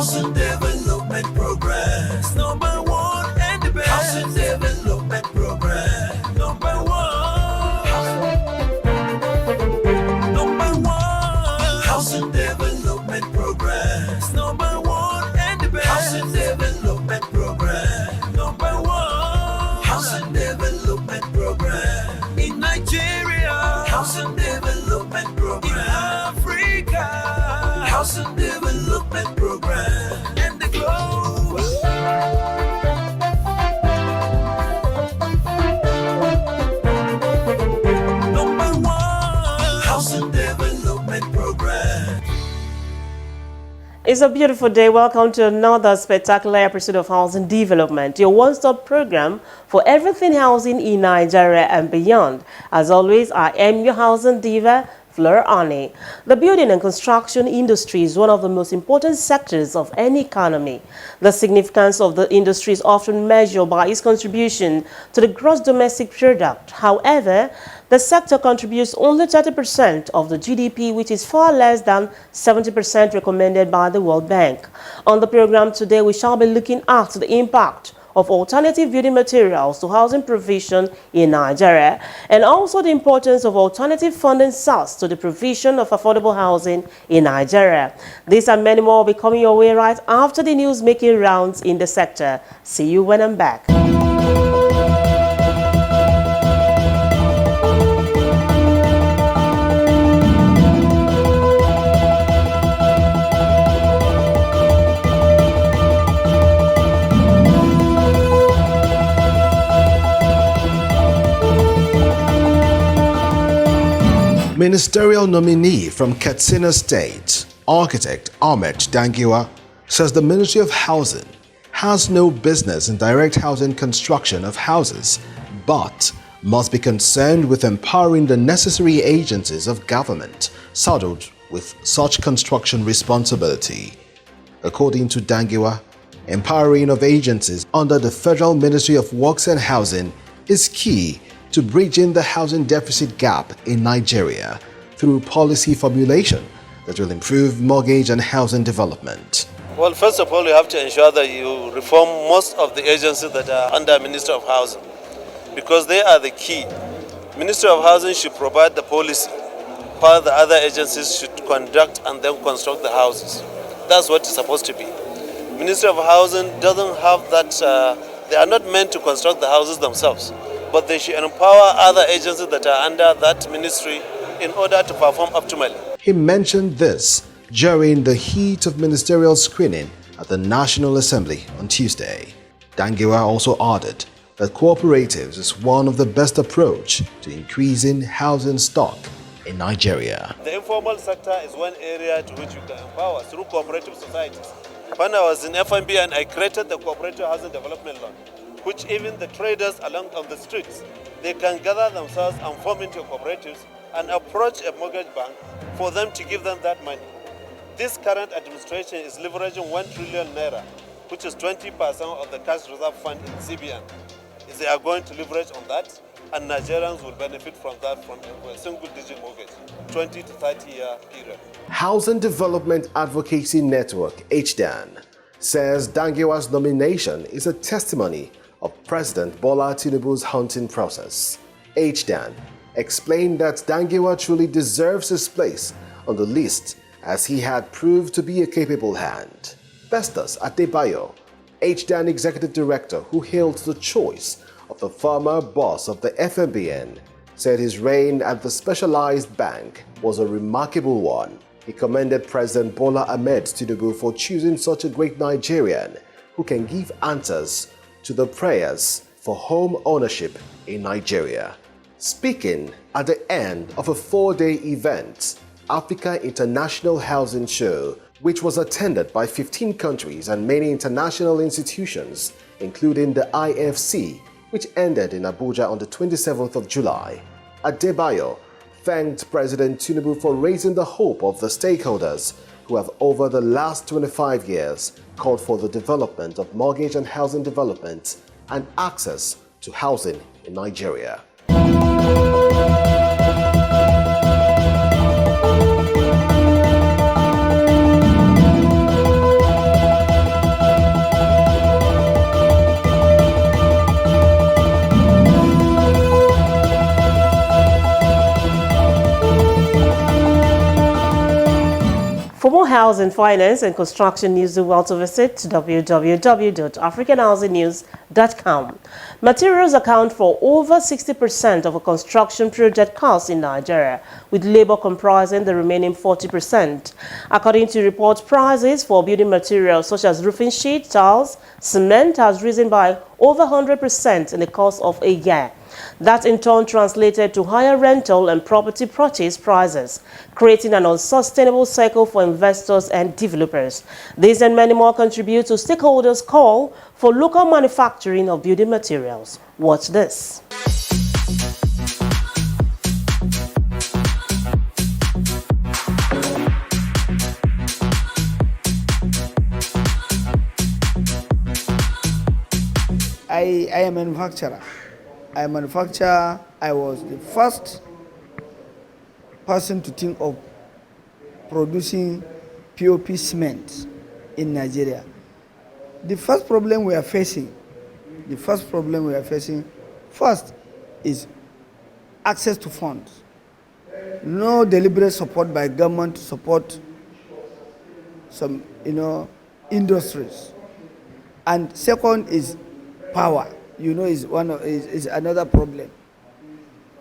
Housing Development Program. Number one and the best. Housing Development Program. Number one. Number one. Housing Development Program. Number one and the best. Housing Development Program. Number one. Housing Development Program. In Nigeria. Housing Development Program. In Africa. Housing Development Program. And the globe. Number one. Housing Development Program. It's a beautiful day. Welcome to another spectacular episode of Housing Development, your one-stop program for everything housing in Nigeria and beyond. As always, I am your housing diva, Fleur Ani. The building and construction industry is one of the most important sectors of any economy. The significance of the industry is often measured by its contribution to the gross domestic product. However, the sector contributes only 30% of the GDP, which is far less than 70% recommended by the World Bank. On the program today, we shall be looking at the impact of alternative building materials to housing provision in Nigeria, and also the importance of alternative funding sources to the provision of affordable housing in Nigeria. These and many more will be coming your way right after the news making rounds in the sector. See you when I'm back. Ministerial nominee from Katsina State, architect Ahmed Dangiwa, says the Ministry of Housing has no business in direct housing construction of houses, but must be concerned with empowering the necessary agencies of government saddled with such construction responsibility. According to Dangiwa, empowering of agencies under the Federal Ministry of Works and Housing is key to bridging the housing deficit gap in Nigeria through policy formulation that will improve mortgage and housing development. Well, first of all, you have to ensure that you reform most of the agencies that are under Ministry of Housing, because they are the key. Ministry of Housing should provide the policy, while the other agencies should conduct and then construct the houses. That's what it's supposed to be. Ministry of Housing doesn't have that, they are not meant to construct the houses themselves, but they should empower other agencies that are under that ministry in order to perform optimally. He mentioned this during the heat of ministerial screening at the National Assembly on Tuesday. Dangiwa also added that cooperatives is one of the best approach to increasing housing stock in Nigeria. The informal sector is one area to which you can empower through cooperative societies. When I was in FMB and I created the Cooperative Housing Development Loan, which even the traders along on the streets, they can gather themselves and form into cooperatives and approach a mortgage bank for them to give them that money. This current administration is leveraging 1 trillion naira, which is 20% of the cash reserve fund in CBN. They are going to leverage on that, and Nigerians will benefit from that from a single-digit mortgage, 20 to 30-year period. Housing Development Advocacy Network, HDAN, says Dangiwa's nomination is a testimony of President Bola Tinubu's hunting process. HDAN explained that Dangiwa truly deserves his place on the list as he had proved to be a capable hand. Festus Adebayo, HDAN Executive Director who hailed the choice of the former boss of the FMBN, said his reign at the specialized bank was a remarkable one. He commended President Bola Ahmed Tinubu for choosing such a great Nigerian who can give answers to the prayers for home ownership in Nigeria. Speaking at the end of a 4-day event, Africa International Housing Show, which was attended by 15 countries and many international institutions, including the IFC, which ended in Abuja on the 27th of July. Adebayo thanked President Tinubu for raising the hope of the stakeholders who have over the last 25 years called for the development of mortgage and housing development and access to housing in Nigeria. more housing, finance and construction news, do well to visit www.africanhousingnews.com. Materials account for over 60% of a construction project cost in Nigeria, with labor comprising the remaining 40%. According to reports, prices for building materials such as roofing sheet, tiles, cement has risen by over 100% in the course of a year. That in turn translated to higher rental and property purchase prices, creating an unsustainable cycle for investors and developers. This and many more contribute to stakeholders' call for local manufacturing of building materials. Watch this. I am a manufacturer. I manufacture. I was the first person to think of producing POP cement in Nigeria. The first problem we are facing first is access to funds. No deliberate support by government to support some, industries. And second is power. Is another problem.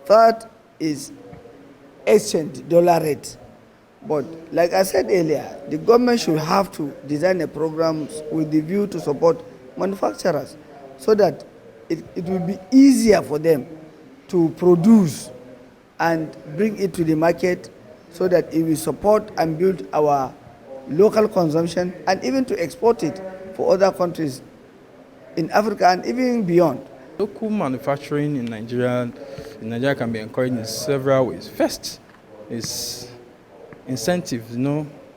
Third is exchange, dollar rate. But like I said earlier, the government should have to design a program with the view to support manufacturers so that it will be easier for them to produce and bring it to the market so that it will support and build our local consumption and even to export it for other countries in Africa and even beyond. Local manufacturing in Nigeria can be encouraged in several ways. First is incentives.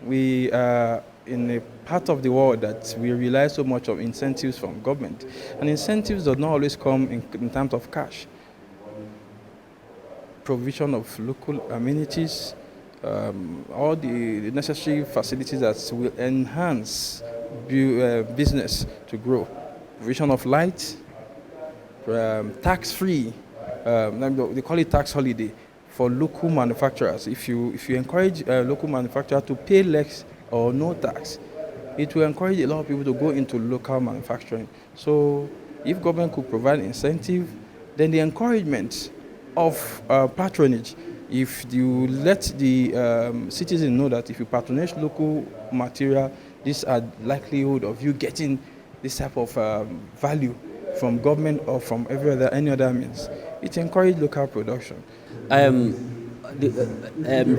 We are in a part of the world that we rely so much on incentives from government, and incentives do not always come in terms of cash. Provision of local amenities, all the necessary facilities that will enhance business to grow. Provision of light, tax-free, they call it tax holiday for local manufacturers. If you encourage local manufacturers to pay less or no tax, it will encourage a lot of people to go into local manufacturing. So if government could provide incentive, then the encouragement of patronage, if you let the citizen know that if you patronage local material, this are likelihood of you getting this type of value from government or from any other means. It encourages local production.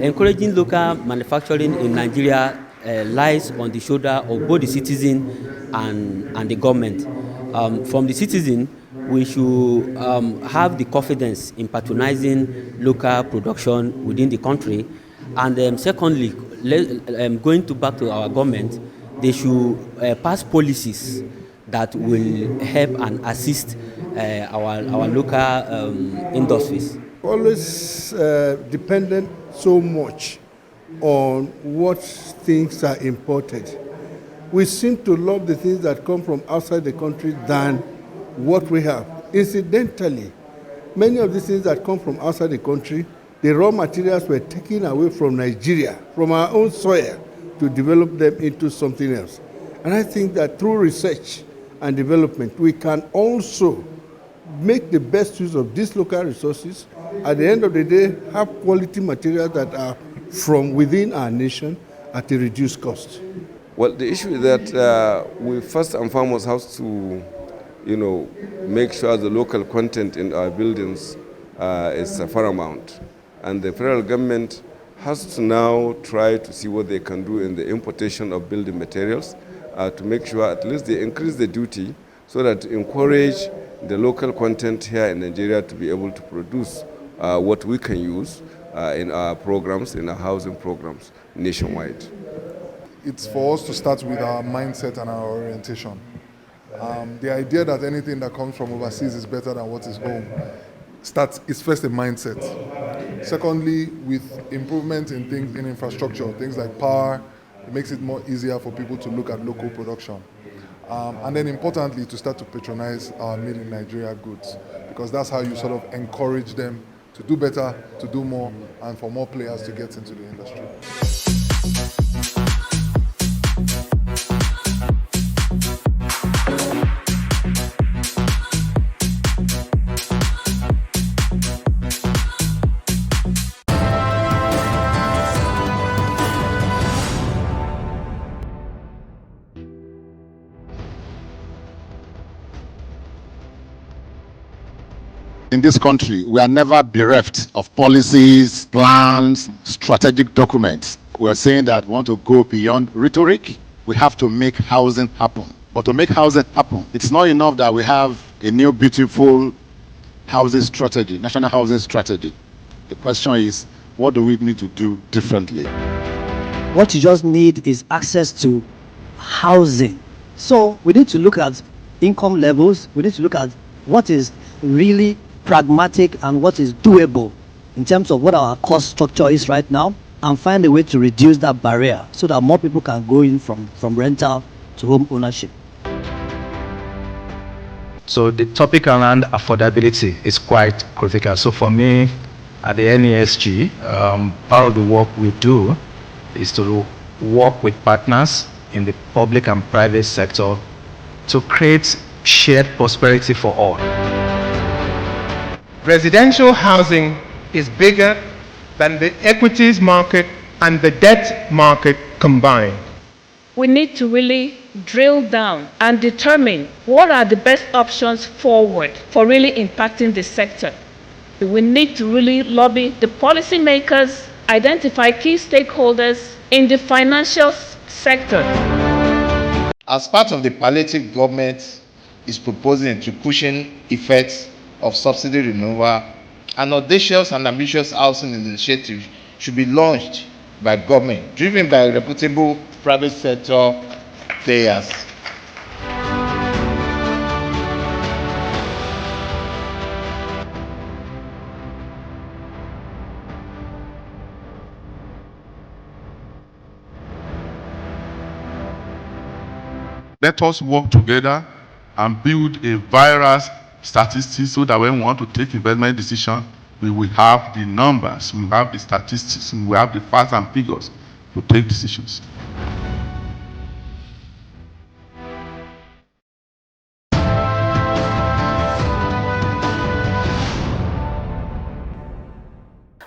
Encouraging local manufacturing in Nigeria lies on the shoulder of both the citizen and the government. From the citizen, we should have the confidence in patronizing local production within the country. And secondly, going back to our government, they should pass policies that will help and assist our local industries. Always dependent so much on what things are imported. We seem to love the things that come from outside the country than what we have. Incidentally, many of the things that come from outside the country, the raw materials were taken away from Nigeria, from our own soil, to develop them into something else. And I think that through research and development, we can also make the best use of these local resources. At the end of the day, have quality materials that are from within our nation at a reduced cost. Well, the issue is that we first and foremost have to, make sure the local content in our buildings is paramount. And the federal government has to now try to see what they can do in the importation of building materials to make sure at least they increase the duty so that to encourage the local content here in Nigeria to be able to produce what we can use in our programs, in our housing programs nationwide. It's for us to start with our mindset and our orientation. The idea that anything that comes from overseas is better than what is home is first a mindset. Secondly, with improvement in things in infrastructure, things like power, it makes it more easier for people to look at local production. And then importantly, to start to patronize our made in Nigeria goods, because that's how you sort of encourage them to do better, to do more, and for more players to get into the industry. in this country, we are never bereft of policies, plans, strategic documents. We are saying that we want to go beyond rhetoric. We have to make housing happen. But to make housing happen, it's not enough that we have a new beautiful housing strategy, national housing strategy. The question is, what do we need to do differently? What you just need is access to housing. So we need to look at income levels. We need to look at what is really pragmatic and what is doable in terms of what our cost structure is right now, and find a way to reduce that barrier so that more people can go in from rental to home ownership. So the topic around affordability is quite critical. So for me, at the NESG, part of the work we do is to work with partners in the public and private sector to create shared prosperity for all. Residential housing is bigger than the equities market and the debt market combined. We need to really drill down and determine what are the best options forward for really impacting the sector. We need to really lobby the policymakers, identify key stakeholders in the financial sector. As part of the palliative, government is proposing to cushion effects of subsidy removal, an audacious and ambitious housing initiative should be launched by government, driven by reputable private sector players. Let us work together and build a virus statistics so that when we want to take investment decision, we will have the numbers, we will have the statistics, we will have the facts and figures to take decisions.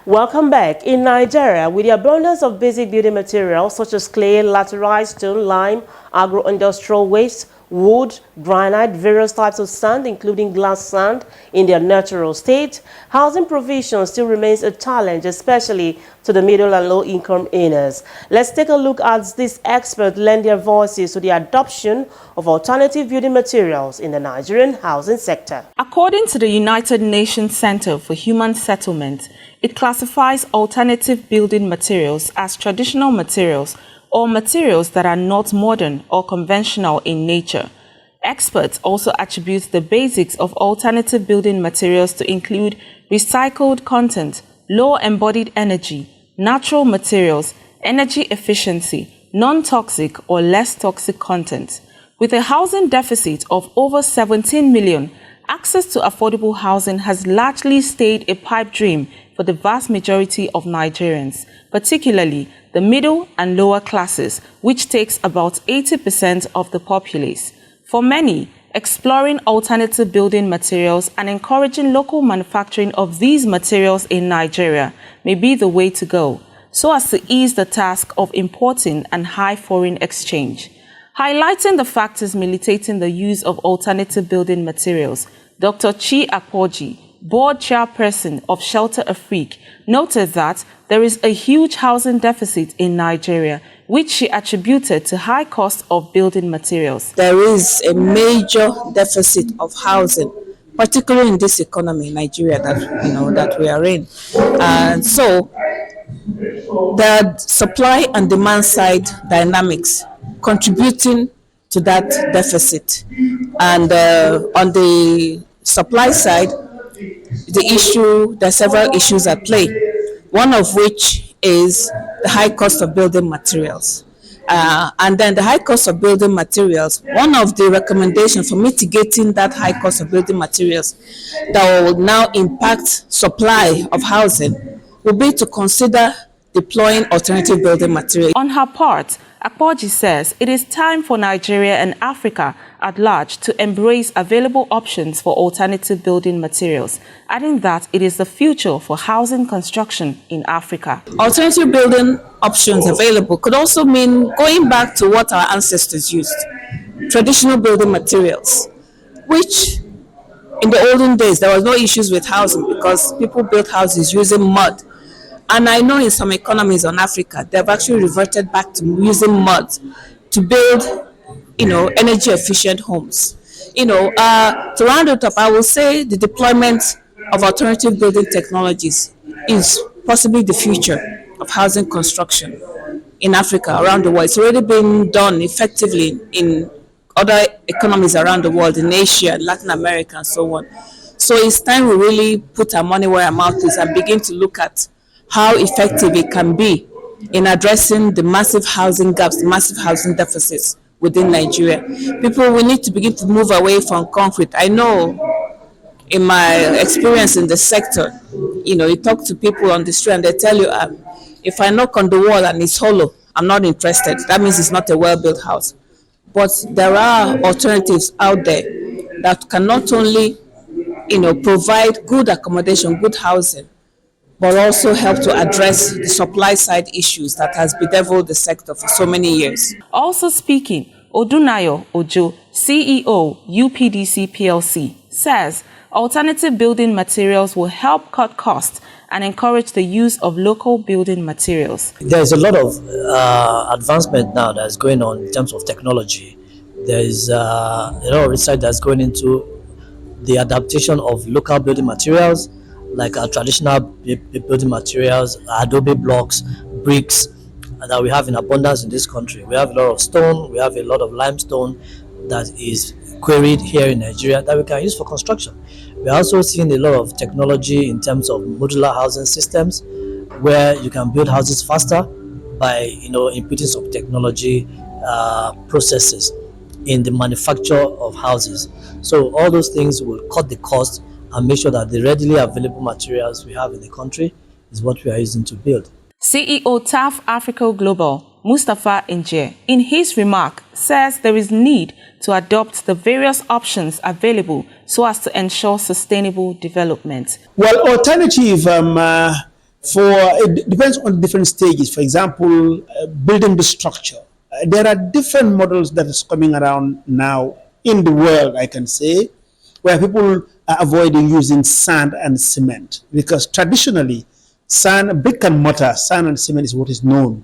Welcome back. In Nigeria, with the abundance of basic building materials such as clay, laterite, stone, lime, agro-industrial waste, wood, granite, various types of sand, including glass sand, in their natural state, housing provision still remains a challenge, especially to the middle and low-income earners. Let's take a look as these experts lend their voices to the adoption of alternative building materials in the Nigerian housing sector. According to the United Nations Center for Human Settlement, it classifies alternative building materials as traditional materials or materials that are not modern or conventional in nature. Experts also attribute the basics of alternative building materials to include recycled content, low embodied energy, natural materials, energy efficiency, non-toxic or less toxic content. With a housing deficit of over 17 million, access to affordable housing has largely stayed a pipe dream for the vast majority of Nigerians, particularly the middle and lower classes, which takes about 80% of the populace. For many, exploring alternative building materials and encouraging local manufacturing of these materials in Nigeria may be the way to go, so as to ease the task of importing and high foreign exchange. Highlighting the factors militating the use of alternative building materials, Dr. Chi Akpoji, board chairperson of Shelter Afrique, noted that there is a huge housing deficit in Nigeria, which she attributed to high cost of building materials. There is a major deficit of housing, particularly in this economy, Nigeria, that we are in. And so the supply and demand side dynamics contributing to that deficit. And on the supply side, there are several issues at play, one of which is the high cost of building materials. And then the high cost of building materials, one of the recommendations for mitigating that high cost of building materials that will now impact supply of housing will be to consider deploying alternative building materials. On her part, Akpoji says it is time for Nigeria and Africa at large to embrace available options for alternative building materials, adding that it is the future for housing construction in Africa. Alternative building options available could also mean going back to what our ancestors used, traditional building materials, which In the olden days, there was no issues with housing because people built houses using mud. And I know in some economies on Africa, they've actually reverted back to using mud to build, energy efficient homes. To round it up, I will say the deployment of alternative building technologies is possibly the future of housing construction in Africa, around the world. It's already been done effectively in other economies around the world, in Asia, Latin America, and so on. So it's time we really put our money where our mouth is and begin to look at how effective it can be in addressing the massive housing gaps, the massive housing deficits within Nigeria. People, we need to begin to move away from concrete. I know in my experience in the sector, you talk to people on the street and they tell you, if I knock on the wall and it's hollow, I'm not interested. That means it's not a well-built house. But there are alternatives out there that can not only, provide good accommodation, good housing, but also help to address the supply side issues that has bedeviled the sector for so many years. Also speaking, Odunayo Ojo, CEO, UPDC PLC, says alternative building materials will help cut costs and encourage the use of local building materials. There's a lot of advancement now that's going on in terms of technology. There's a lot of research that's going into the adaptation of local building materials, like traditional building materials, adobe blocks, bricks that we have in abundance in this country. We have a lot of stone, we have a lot of limestone that is quarried here in Nigeria that we can use for construction. We're also seeing a lot of technology in terms of modular housing systems where you can build houses faster by inputting some technology processes in the manufacture of houses. So all those things will cut the cost and make sure that the readily available materials we have in the country is what we are using to build. CEO TAF Africa Global, Mustafa Inje, in his remark, says there is need to adopt the various options available so as to ensure sustainable development. Well, alternative it depends on different stages. For example, building the structure. There are different models that is coming around now in the world, I can say, where people are avoiding using sand and cement, because traditionally, brick and mortar, sand and cement is what is known.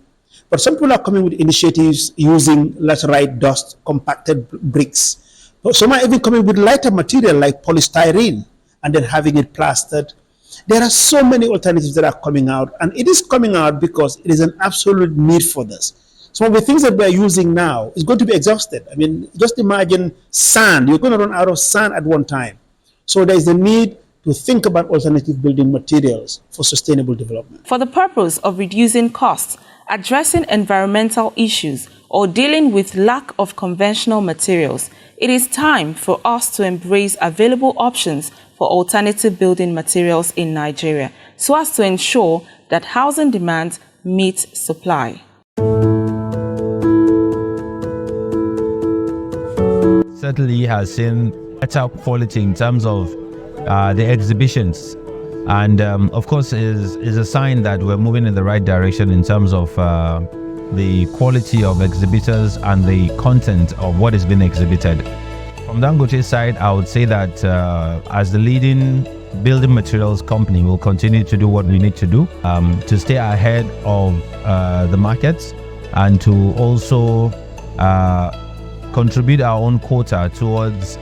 But some people are coming with initiatives using laterite dust, compacted bricks. Some are even coming with lighter material like polystyrene and then having it plastered. There are so many alternatives that are coming out, and it is coming out because it is an absolute need for this. Some of the things that we're using now is going to be exhausted. I mean, just imagine sand. You're going to run out of sand at one time. So there is the need to think about alternative building materials for sustainable development. For the purpose of reducing costs, addressing environmental issues, or dealing with lack of conventional materials, it is time for us to embrace available options for alternative building materials in Nigeria, so as to ensure that housing demand meets supply. Certainly has seen better quality in terms of the exhibitions, and of course is a sign that we're moving in the right direction in terms of the quality of exhibitors and the content of what is being exhibited. From Dangote's side, I would say that as the leading building materials company, we'll continue to do what we need to do to stay ahead of the markets and to also contribute our own quota towards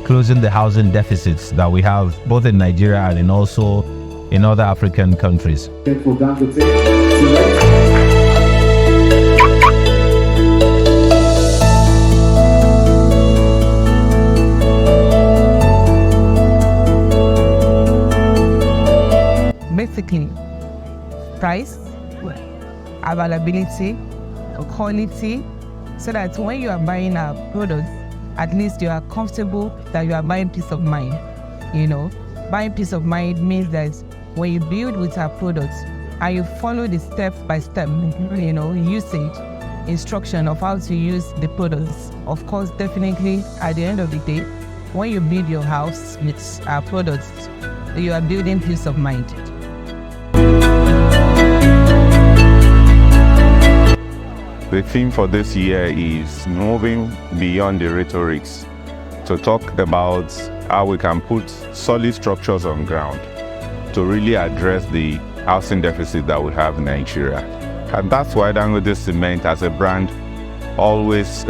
closing the housing deficits that we have both in Nigeria and in also in other African countries. Basically, price, availability, quality, so that when you are buying our products, at least you are comfortable that you are buying peace of mind. Buying peace of mind means that when you build with our products and you follow the step-by-step, usage, instruction of how to use the products, of course, definitely at the end of the day, when you build your house with our products, you are building peace of mind. The theme for this year is moving beyond the rhetorics to talk about how we can put solid structures on ground to really address the housing deficit that we have in Nigeria. And that's why Dangote Cement as a brand always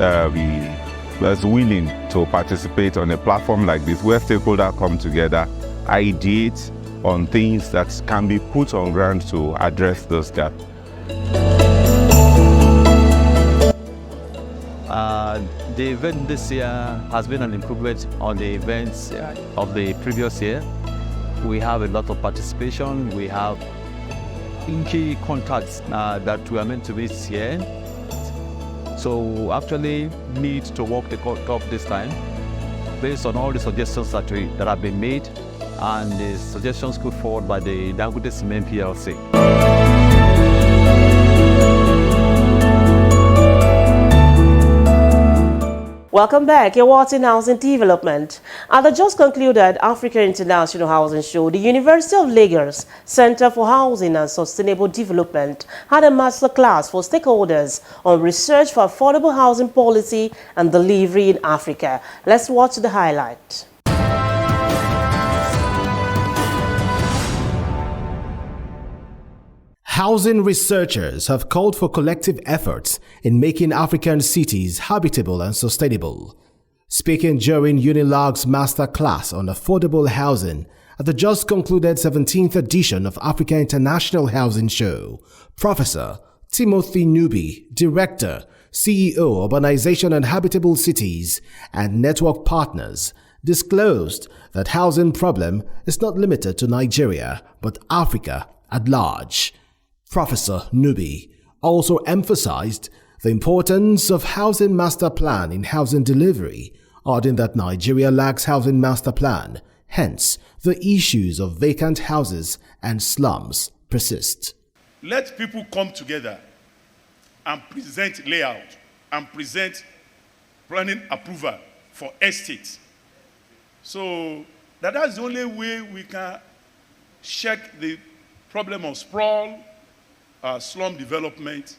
was willing to participate on a platform like this where stakeholders come together, ideate on things that can be put on ground to address those gaps. The event this year has been an improvement on the events of the previous year. We have a lot of participation. We have key contacts that we are meant to meet here. So actually need to walk the talk this time based on all the suggestions that have been made and the suggestions put forward by the Dangote Cement PLC. Welcome back. You're watching Housing Development. At the just concluded Africa International Housing Show, the University of Lagos Center for Housing and Sustainable Development had a masterclass for stakeholders on research for affordable housing policy and delivery in Africa. Let's watch the highlight. Housing researchers have called for collective efforts in making African cities habitable and sustainable. Speaking during UNILAG's masterclass on affordable housing at the just concluded 17th edition of Africa International Housing Show, Professor Timothy Nubi, Director, CEO, Urbanization and Habitable Cities and Network Partners, disclosed that housing problem is not limited to Nigeria but Africa at large. Professor Nubi also emphasized the importance of Housing Master Plan in housing delivery, adding that Nigeria lacks Housing Master Plan, hence the issues of vacant houses and slums persist. Let people come together and present layout and present planning approval for estates. So that's the only way we can check the problem of sprawl, slum development,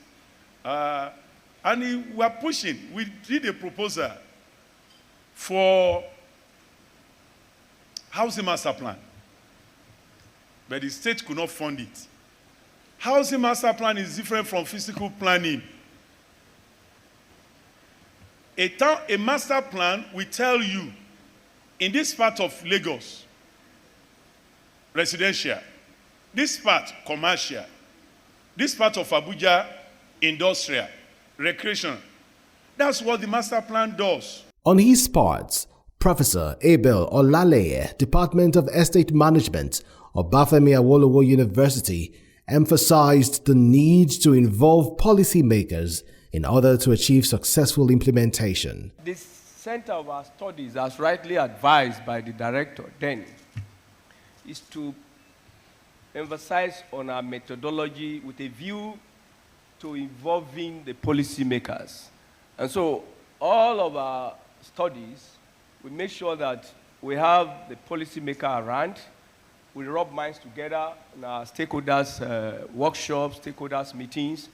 and we are pushing. We did a proposal for housing master plan, but the state could not fund it. Housing master plan is different from physical planning. A master plan will tell you, in this part of Lagos, residential, this part, commercial, this part of Abuja, industrial, recreation. That's what the master plan does. On his part, Professor Abel Olaleye, Department of Estate Management of Bafemi Awolowo University, emphasized the need to involve policymakers in order to achieve successful implementation. The center of our studies, as rightly advised by the director then, is to emphasize on our methodology with a view to involving the policymakers. And so all of our studies, we make sure that we have the policymaker around. We rub minds together in our stakeholders workshops, stakeholders meetings,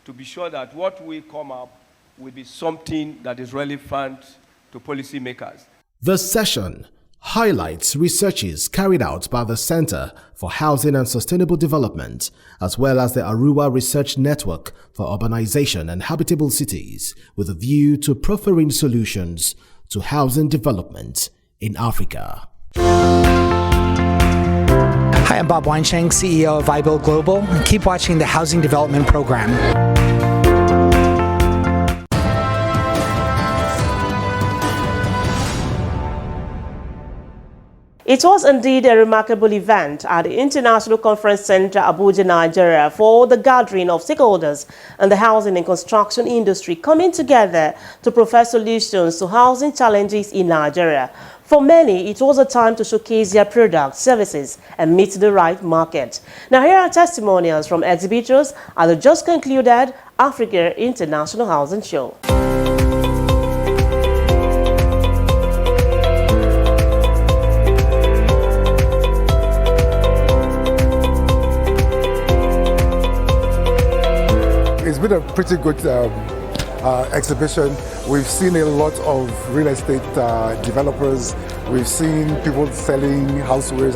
to be sure that what we come up will be something that is relevant to policymakers. The session highlights researches carried out by the Center for Housing and Sustainable Development, as well as the Aruwa Research Network for Urbanization and Habitable Cities, with a view to proffering solutions to housing development in Africa. Hi, I'm Bob Weinsheng, CEO of iBuild Global, and keep watching the Housing Development Program. It was indeed a remarkable event at the International Conference Center, Abuja, Nigeria, for the gathering of stakeholders in the housing and construction industry coming together to provide solutions to housing challenges in Nigeria. For many, it was a time to showcase their products, services, and meet the right market. Now, here are testimonials from exhibitors at the just concluded Africa International Housing Show. It's been a pretty good exhibition. We've seen a lot of real estate developers. We've seen people selling housewares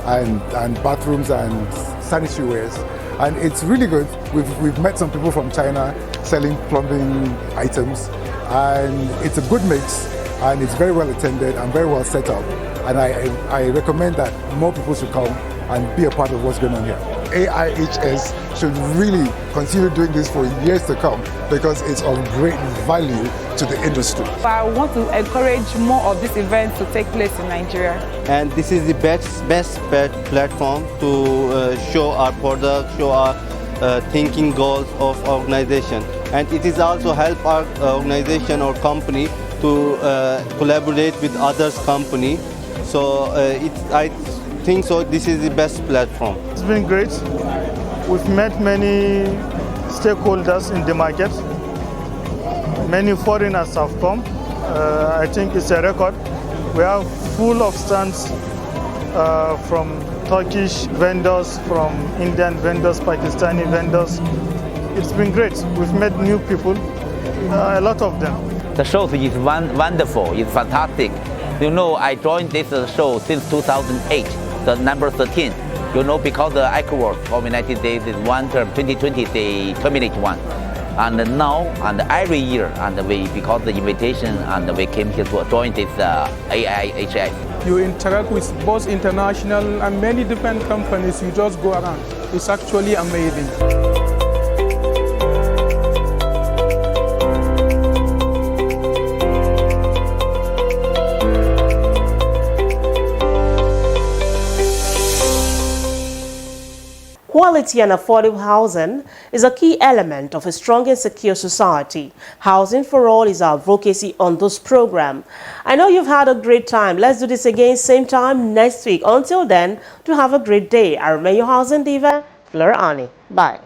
and bathrooms and sanitary wares. And it's really good. We've met some people from China selling plumbing items. And it's a good mix. And it's very well attended and very well set up. And I recommend that more people should come and be a part of what's going on here. AIHS should really continue doing this for years to come because it's of great value to the industry. I want to encourage more of these events to take place in Nigeria. And this is the best platform to show our product, show our thinking goals of organization. And it is also help our organization or company to collaborate with others company. So I think so this is the best platform. It's been great. We've met many stakeholders in the market. Many foreigners have come. I think it's a record. We have full of stands from Turkish vendors, from Indian vendors, Pakistani vendors. It's been great. We've met new people, a lot of them. The show is wonderful, it's fantastic. You know, I joined this show since 2008, the number 13. You know, because the ECOWAS of United States is one term, 2020 they terminate one. And now, and every year, and because the invitation, and we came here to join this AIHS. You interact with both international and many different companies, you just go around. It's actually amazing. Quality and affordable housing is a key element of a strong and secure society. Housing for All is our advocacy on this program. I know you've had a great time. Let's do this again, same time next week. Until then, do have a great day. I remain your housing diva, Fleur Ani. Bye.